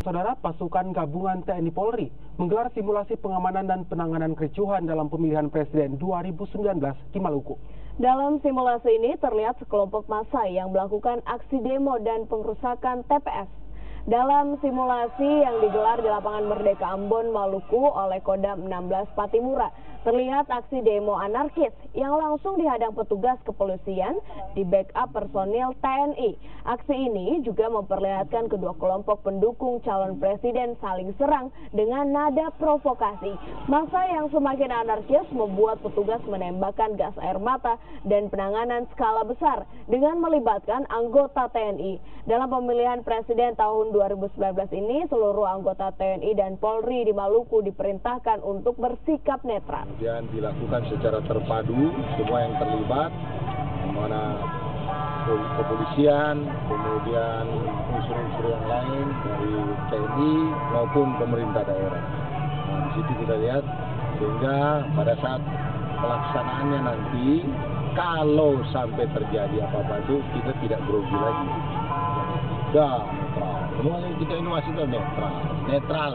Saudara, pasukan gabungan TNI Polri menggelar simulasi pengamanan dan penanganan kericuhan dalam pemilihan presiden 2019 di Maluku. Dalam simulasi ini terlihat sekelompok massa yang melakukan aksi demo dan pengrusakan TPS. Dalam simulasi yang digelar di lapangan Merdeka Ambon, Maluku oleh Kodam 16 Patimura, terlihat aksi demo anarkis yang langsung dihadang petugas kepolisian di backup personil TNI. Aksi ini juga memperlihatkan kedua kelompok pendukung calon presiden saling serang dengan nada provokasi. Massa yang semakin anarkis membuat petugas menembakkan gas air mata dan penanganan skala besar dengan melibatkan anggota TNI. Dalam pemilihan presiden tahun 2019 ini, seluruh anggota TNI dan Polri di Maluku diperintahkan untuk bersikap netral. Kemudian dilakukan secara terpadu semua yang terlibat, mana kepolisian, kemudian unsur-unsur yang lain dari TNI maupun pemerintah daerah. Nah, di situ kita lihat sehingga pada saat pelaksanaannya nanti, kalau sampai terjadi apa-apa itu kita tidak grogi lagi. Sudah netral. Semuanya kita ini masih netral.